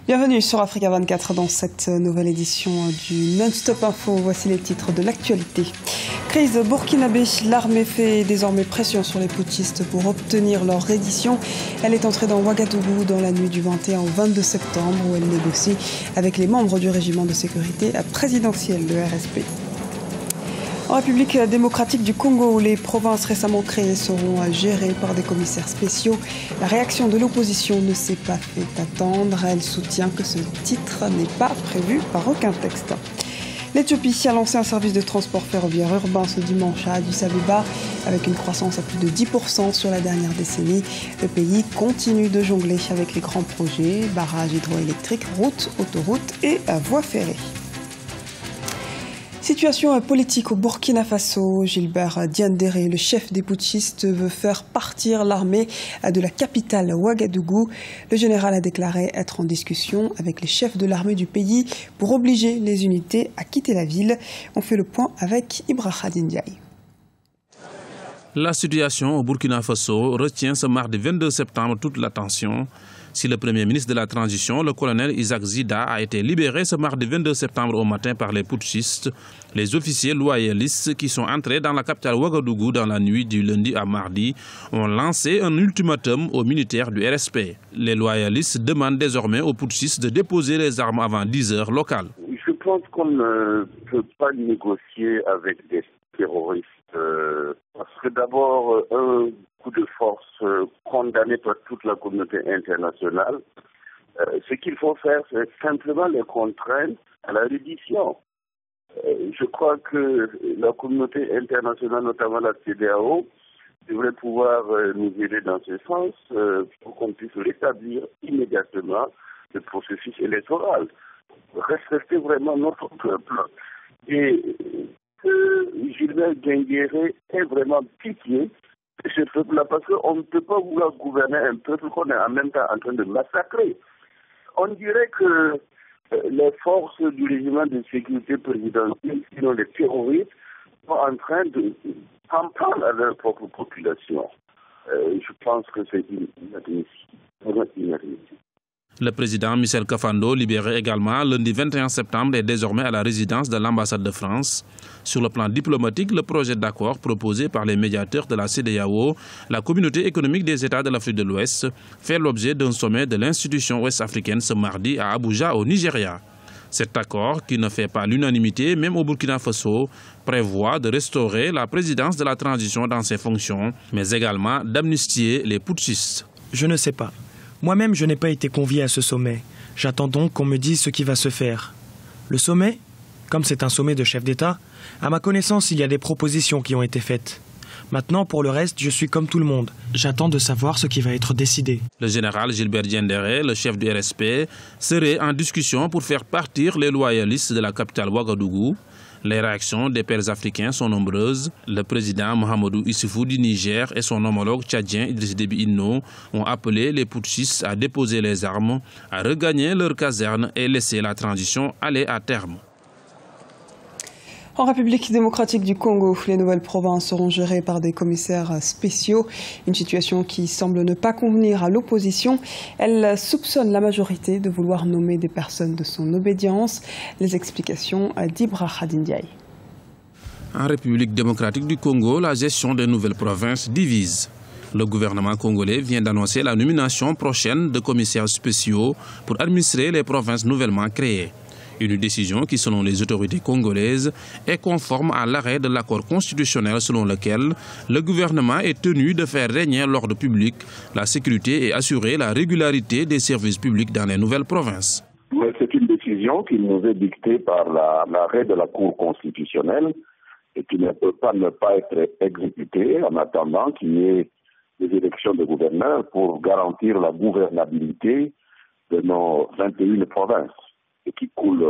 Bienvenue sur Africa 24 dans cette nouvelle édition du Non-Stop Info. Voici les titres de l'actualité. Crise burkinabé, l'armée fait désormais pression sur les putschistes pour obtenir leur reddition. Elle est entrée dans Ouagadougou dans la nuit du 21 au 22 septembre où elle négocie avec les membres du régiment de sécurité présidentiel, le RSP. En République démocratique du Congo, où les provinces récemment créées seront gérées par des commissaires spéciaux, la réaction de l'opposition ne s'est pas fait attendre. Elle soutient que ce titre n'est pas prévu par aucun texte. L'Éthiopie a lancé un service de transport ferroviaire urbain ce dimanche à Addis Abeba, avec une croissance à plus de 10% sur la dernière décennie. Le pays continue de jongler avec les grands projets, barrages hydroélectriques, routes, autoroutes et voies ferrées. Situation politique au Burkina Faso. Gilbert Diendéré, le chef des putschistes, veut faire partir l'armée de la capitale Ouagadougou. Le général a déclaré être en discussion avec les chefs de l'armée du pays pour obliger les unités à quitter la ville. On fait le point avec Ibrahim Ndiaye. La situation au Burkina Faso retient ce mardi 22 septembre toute l'attention. Si le Premier ministre de la Transition, le colonel Isaac Zida, a été libéré ce mardi 22 septembre au matin par les putschistes, les officiers loyalistes qui sont entrés dans la capitale Ouagadougou dans la nuit du lundi à mardi ont lancé un ultimatum aux militaires du RSP. Les loyalistes demandent désormais aux putschistes de déposer les armes avant 10 heures locales. Je pense qu'on ne peut pas négocier avec des terroristes parce que d'abord, un coup de force condamné par toute la communauté internationale. Ce qu'il faut faire, c'est simplement les contraindre à la reddition. Je crois que la communauté internationale, notamment la CEDEAO, devrait pouvoir nous aider dans ce sens pour qu'on puisse rétablir immédiatement le processus électoral. Respecter vraiment notre peuple. Et Gilbert Diendéré est vraiment pitié de ce peuple-là, parce qu'on ne peut pas vouloir gouverner un peuple qu'on est en même temps en train de massacrer. On dirait que les forces du régiment de sécurité présidentielle, sinon les terroristes, sont en train de s'en prendre à leur propre population. Je pense que c'est inadmissible. Le président Michel Kafando, libéré également lundi 21 septembre, est désormais à la résidence de l'ambassade de France. Sur le plan diplomatique, le projet d'accord proposé par les médiateurs de la CEDEAO, la communauté économique des États de l'Afrique de l'Ouest, fait l'objet d'un sommet de l'institution ouest-africaine ce mardi à Abuja, au Nigeria. Cet accord, qui ne fait pas l'unanimité, même au Burkina Faso, prévoit de restaurer la présidence de la transition dans ses fonctions, mais également d'amnistier les putschistes. Je ne sais pas. Moi-même, je n'ai pas été convié à ce sommet. J'attends donc qu'on me dise ce qui va se faire. Le sommet, comme c'est un sommet de chefs d'État, à ma connaissance, il y a des propositions qui ont été faites. Maintenant, pour le reste, je suis comme tout le monde. J'attends de savoir ce qui va être décidé. Le général Gilbert Diendéré, le chef du RSP, serait en discussion pour faire partir les loyalistes de la capitale Ouagadougou. Les réactions des pères africains sont nombreuses. Le président Mahamadou Issoufou du Niger et son homologue tchadien Idriss Déby Itno ont appelé les putschistes à déposer les armes, à regagner leur caserne et laisser la transition aller à terme. En République démocratique du Congo, les nouvelles provinces seront gérées par des commissaires spéciaux. Une situation qui semble ne pas convenir à l'opposition. Elle soupçonne la majorité de vouloir nommer des personnes de son obédience. Les explications d'Ibrahim Ndiaye. En République démocratique du Congo, la gestion des nouvelles provinces divise. Le gouvernement congolais vient d'annoncer la nomination prochaine de commissaires spéciaux pour administrer les provinces nouvellement créées. Une décision qui, selon les autorités congolaises, est conforme à l'arrêt de l'accord constitutionnel selon lequel le gouvernement est tenu de faire régner l'ordre public, la sécurité et assurer la régularité des services publics dans les nouvelles provinces. Mais c'est une décision qui nous est dictée par l'arrêt de la Cour constitutionnelle et qui ne peut pas ne pas être exécutée en attendant qu'il y ait des élections de gouverneurs pour garantir la gouvernabilité de nos 21 provinces. Et qui coule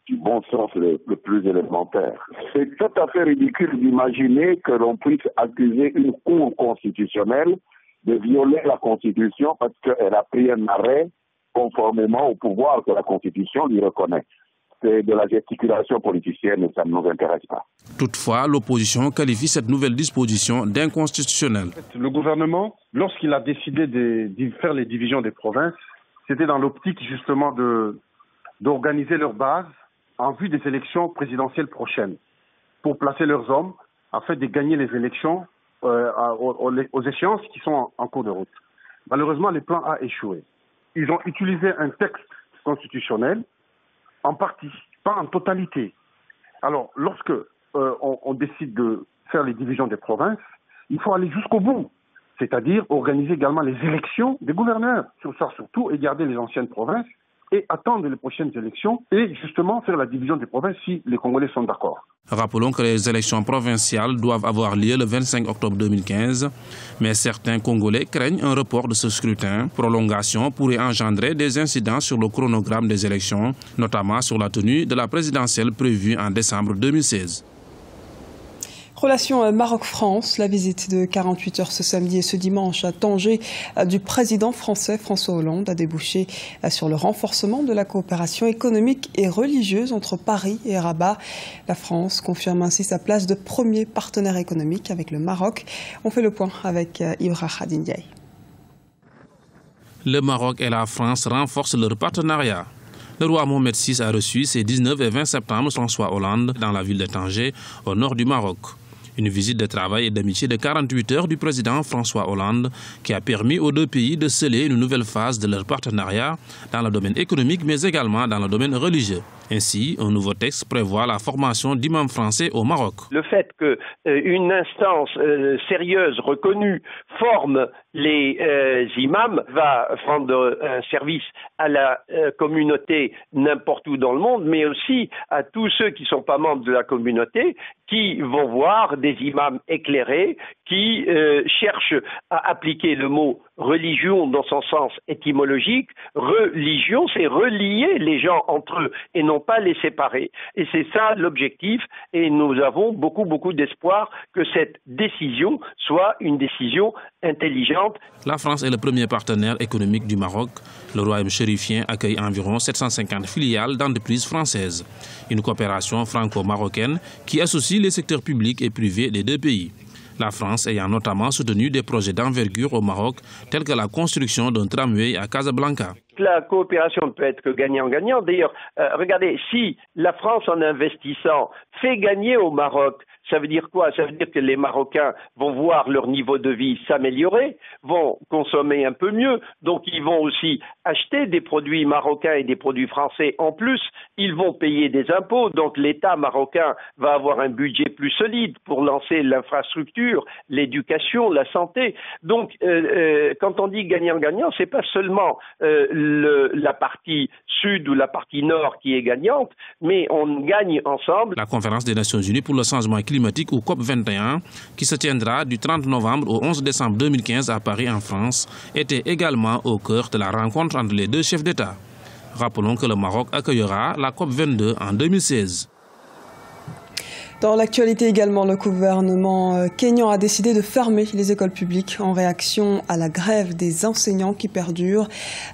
du bon sens le plus élémentaire. C'est tout à fait ridicule d'imaginer que l'on puisse accuser une cour constitutionnelle de violer la Constitution parce qu'elle a pris un arrêt conformément au pouvoir que la Constitution lui reconnaît. C'est de la gesticulation politicienne et ça ne nous intéresse pas. Toutefois, l'opposition qualifie cette nouvelle disposition d'inconstitutionnelle. Le gouvernement, lorsqu'il a décidé de faire les divisions des provinces, c'était dans l'optique justement d'organiser leur base en vue des élections présidentielles prochaines, pour placer leurs hommes afin de gagner les élections aux échéances qui sont en cours de route. Malheureusement, le plan a échoué. Ils ont utilisé un texte constitutionnel en partie, pas en totalité. Alors, lorsque on décide de faire les divisions des provinces, il faut aller jusqu'au bout, c'est-à-dire organiser également les élections des gouverneurs, surtout, et garder les anciennes provinces, et attendre les prochaines élections, et justement faire la division des provinces si les Congolais sont d'accord. Rappelons que les élections provinciales doivent avoir lieu le 25 octobre 2015, mais certains Congolais craignent un report de ce scrutin. Prolongation pourrait engendrer des incidents sur le chronogramme des élections, notamment sur la tenue de la présidentielle prévue en décembre 2016. Relation Maroc-France, la visite de 48 heures ce samedi et ce dimanche à Tanger du président français François Hollande a débouché sur le renforcement de la coopération économique et religieuse entre Paris et Rabat. La France confirme ainsi sa place de premier partenaire économique avec le Maroc. On fait le point avec Ibra Khadindiaï. Le Maroc et la France renforcent leur partenariat. Le roi Mohamed VI a reçu ces 19 et 20 septembre François Hollande dans la ville de Tanger, au nord du Maroc. Une visite de travail et d'amitié de 48 heures du président François Hollande qui a permis aux deux pays de sceller une nouvelle phase de leur partenariat dans le domaine économique mais également dans le domaine religieux. Ainsi, un nouveau texte prévoit la formation d'imams français au Maroc. Le fait qu'une instance sérieuse, reconnue, forme les imams va rendre un service à la communauté n'importe où dans le monde, mais aussi à tous ceux qui ne sont pas membres de la communauté, qui vont voir des imams éclairés, qui cherchent à appliquer le mot religion dans son sens étymologique. Religion, c'est relier les gens entre eux et non pas les séparer. Et c'est ça l'objectif, et nous avons beaucoup d'espoir que cette décision soit une décision intelligente. La France est le premier partenaire économique du Maroc. Le royaume chérifien accueille environ 750 filiales d'entreprises françaises. Une coopération franco-marocaine qui associe les secteurs publics et privés des deux pays. La France ayant notamment soutenu des projets d'envergure au Maroc, tels que la construction d'un tramway à Casablanca. La coopération ne peut être que gagnant-gagnant. D'ailleurs, regardez, si la France, en investissant, fait gagner au Maroc, ça veut dire quoi? Ça veut dire que les Marocains vont voir leur niveau de vie s'améliorer, vont consommer un peu mieux, donc ils vont aussi acheter des produits marocains et des produits français en plus, ils vont payer des impôts, donc l'État marocain va avoir un budget plus solide pour lancer l'infrastructure, l'éducation, la santé. Donc, quand on dit gagnant-gagnant, c'est pas seulement la partie sud ou la partie nord qui est gagnante, mais on gagne ensemble. La conférence des Nations Unies pour le changement climatique ou COP21, qui se tiendra du 30 novembre au 11 décembre 2015 à Paris en France, était également au cœur de la rencontre entre les deux chefs d'État. Rappelons que le Maroc accueillera la COP22 en 2016. Dans l'actualité également, le gouvernement kényan a décidé de fermer les écoles publiques en réaction à la grève des enseignants qui perdure.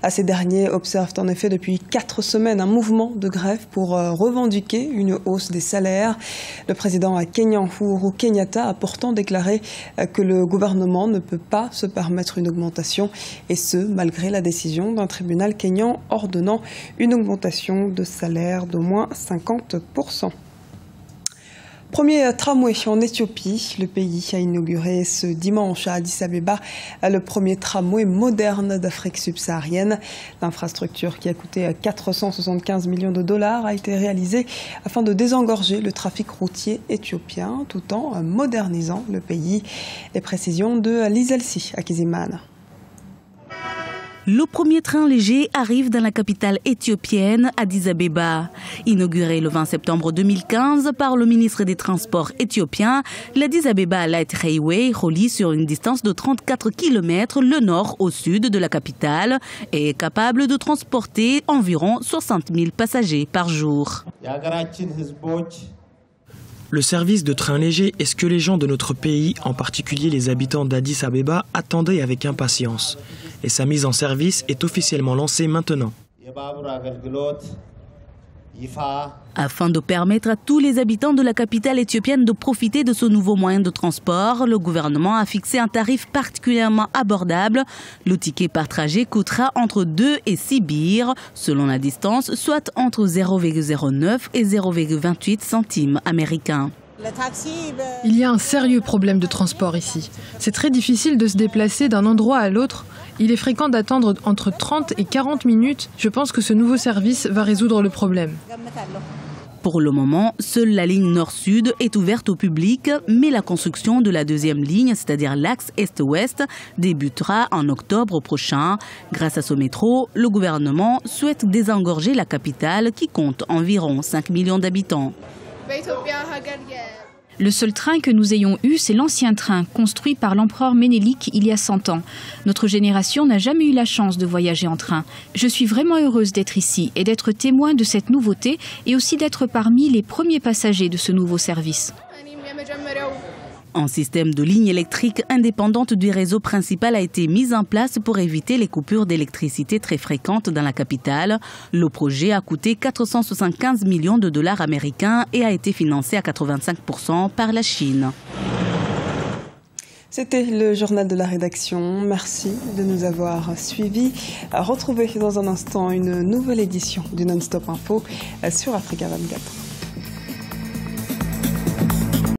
Ces derniers observent en effet depuis 4 semaines un mouvement de grève pour revendiquer une hausse des salaires. Le président kényan Uhuru Kenyatta a pourtant déclaré que le gouvernement ne peut pas se permettre une augmentation, et ce, malgré la décision d'un tribunal kényan ordonnant une augmentation de salaire d'au moins 50%. Premier tramway en Éthiopie. Le pays a inauguré ce dimanche à Addis Abeba le premier tramway moderne d'Afrique subsaharienne. L'infrastructure, qui a coûté 475 millions de dollars, a été réalisée afin de désengorger le trafic routier éthiopien tout en modernisant le pays. Les précisions de Lizelsi Akizimana. Le premier train léger arrive dans la capitale éthiopienne, Addis Abeba. Inauguré le 20 septembre 2015 par le ministre des Transports éthiopien, l'Addis Abeba Light Railway relie sur une distance de 34 km le nord au sud de la capitale et est capable de transporter environ 60 000 passagers par jour. Le service de train léger est ce que les gens de notre pays, en particulier les habitants d'Addis Abeba, attendaient avec impatience. Et sa mise en service est officiellement lancée maintenant. Afin de permettre à tous les habitants de la capitale éthiopienne de profiter de ce nouveau moyen de transport, le gouvernement a fixé un tarif particulièrement abordable. Le ticket par trajet coûtera entre 2 et 6 birres, selon la distance, soit entre 0,09 et 0,28 centimes américains. Il y a un sérieux problème de transport ici. C'est très difficile de se déplacer d'un endroit à l'autre. Il est fréquent d'attendre entre 30 et 40 minutes. Je pense que ce nouveau service va résoudre le problème. Pour le moment, seule la ligne nord-sud est ouverte au public, mais la construction de la deuxième ligne, c'est-à-dire l'axe est-ouest, débutera en octobre prochain. Grâce à ce métro, le gouvernement souhaite désengorger la capitale qui compte environ 5 millions d'habitants. Le seul train que nous ayons eu, c'est l'ancien train, construit par l'empereur Ménélik il y a 100 ans. Notre génération n'a jamais eu la chance de voyager en train. Je suis vraiment heureuse d'être ici et d'être témoin de cette nouveauté et aussi d'être parmi les premiers passagers de ce nouveau service. Un système de lignes électriques indépendantes du réseau principal a été mis en place pour éviter les coupures d'électricité très fréquentes dans la capitale. Le projet a coûté 475 millions de dollars américains et a été financé à 85% par la Chine. C'était le journal de la rédaction. Merci de nous avoir suivis. Retrouvez dans un instant une nouvelle édition du Non-Stop Info sur Africa 24.